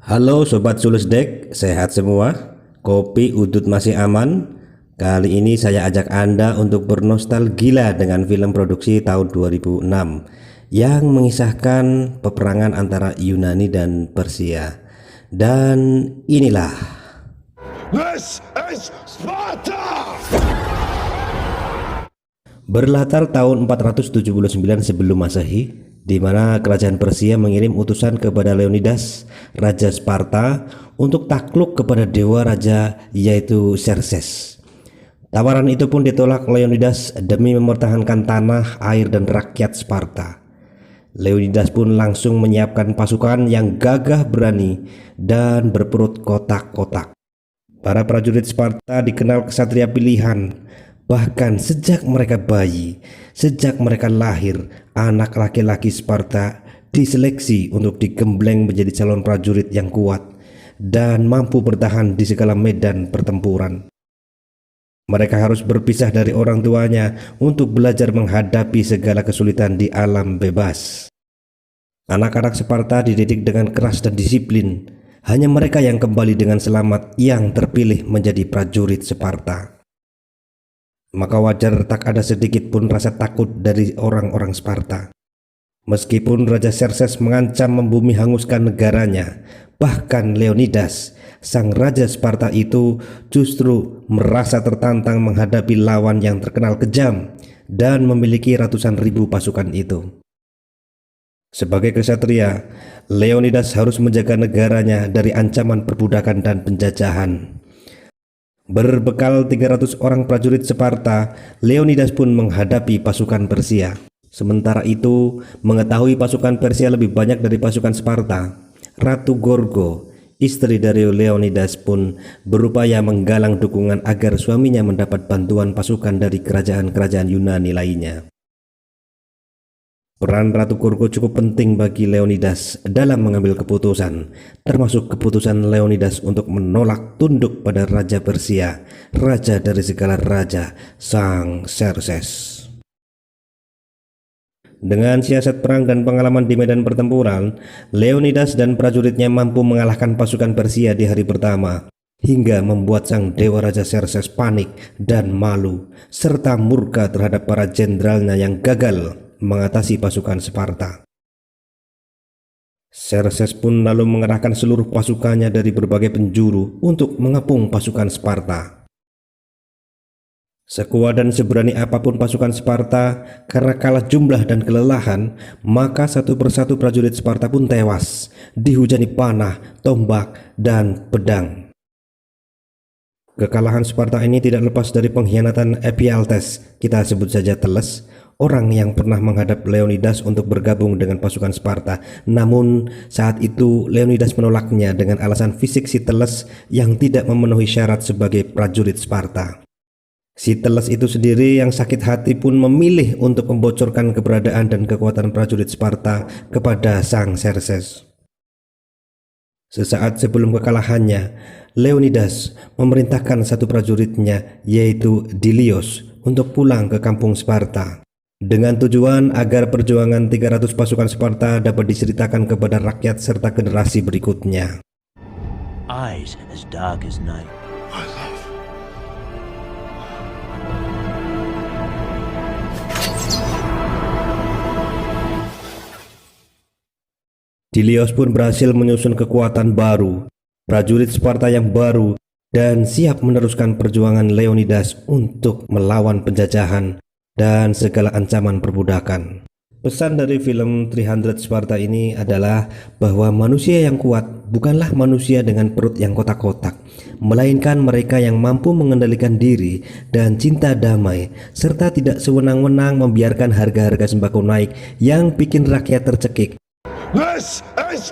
Halo Sobat Sulusdek, sehat semua? Kopi udut masih aman? Kali ini saya ajak Anda untuk bernostalgia dengan film produksi tahun 2006 yang mengisahkan peperangan antara Yunani dan Persia. Dan inilah This is Sparta! berlatar tahun 479 sebelum Masehi, di mana kerajaan Persia mengirim utusan kepada Leonidas, raja Sparta, untuk takluk kepada dewa raja yaitu Xerxes. Tawaran itu pun ditolak Leonidas demi mempertahankan tanah, air, dan rakyat Sparta. Leonidas pun langsung menyiapkan pasukan yang gagah berani dan berperut kotak-kotak. Para prajurit Sparta dikenal ksatria pilihan. Bahkan sejak mereka bayi, sejak mereka lahir, anak laki-laki Sparta diseleksi untuk digembleng menjadi calon prajurit yang kuat dan mampu bertahan di segala medan pertempuran. Mereka harus berpisah dari orang tuanya untuk belajar menghadapi segala kesulitan di alam bebas. Anak-anak Sparta dididik dengan keras dan disiplin. Hanya mereka yang kembali dengan selamat yang terpilih menjadi prajurit Sparta. Maka wajar tak ada sedikit pun rasa takut dari orang-orang Sparta. Meskipun Raja Xerxes mengancam membumi hanguskan negaranya, bahkan Leonidas, sang Raja Sparta itu justru merasa tertantang menghadapi lawan yang terkenal kejam dan memiliki ratusan ribu pasukan itu. Sebagai ksatria, Leonidas harus menjaga negaranya dari ancaman perbudakan dan penjajahan. Berbekal 300 orang prajurit Sparta, Leonidas pun menghadapi pasukan Persia. Sementara itu, mengetahui pasukan Persia lebih banyak dari pasukan Sparta, Ratu Gorgo, istri dari Leonidas, pun berupaya menggalang dukungan agar suaminya mendapat bantuan pasukan dari kerajaan-kerajaan Yunani lainnya. Peran Ratu Gorgo cukup penting bagi Leonidas dalam mengambil keputusan, termasuk keputusan Leonidas untuk menolak tunduk pada Raja Persia, raja dari segala raja, Sang Xerxes. Dengan siasat perang dan pengalaman di medan pertempuran, Leonidas dan prajuritnya mampu mengalahkan pasukan Persia di hari pertama, hingga membuat sang dewa raja Xerxes panik dan malu, serta murka terhadap para jenderalnya yang gagal mengatasi pasukan Sparta. Xerxes pun lalu mengerahkan seluruh pasukannya dari berbagai penjuru untuk mengepung pasukan Sparta. Sekuat dan seberani apapun pasukan Sparta, karena kalah jumlah dan kelelahan, maka satu persatu prajurit Sparta pun tewas, dihujani panah, tombak, dan pedang. Kekalahan Sparta ini tidak lepas dari pengkhianatan Ephialtes, kita sebut saja Thales, orang yang pernah menghadap Leonidas untuk bergabung dengan pasukan Sparta. Namun saat itu Leonidas menolaknya dengan alasan fisik si Thales yang tidak memenuhi syarat sebagai prajurit Sparta. Si Thales itu sendiri yang sakit hati pun memilih untuk membocorkan keberadaan dan kekuatan prajurit Sparta kepada sang Xerxes. Sesaat sebelum kekalahannya, Leonidas memerintahkan satu prajuritnya yaitu Dilios untuk pulang ke kampung Sparta, dengan tujuan agar perjuangan 300 pasukan Sparta dapat diceritakan kepada rakyat serta generasi berikutnya. Eyes as dark as night. My love. Dilios pun berhasil menyusun kekuatan baru, prajurit Sparta yang baru, dan siap meneruskan perjuangan Leonidas untuk melawan penjajahan dan segala ancaman perbudakan. Pesan dari film 300 Sparta ini adalah bahwa manusia yang kuat bukanlah manusia dengan perut yang kotak-kotak, melainkan mereka yang mampu mengendalikan diri dan cinta damai, serta tidak sewenang-wenang membiarkan harga-harga sembako naik yang bikin rakyat tercekik. This is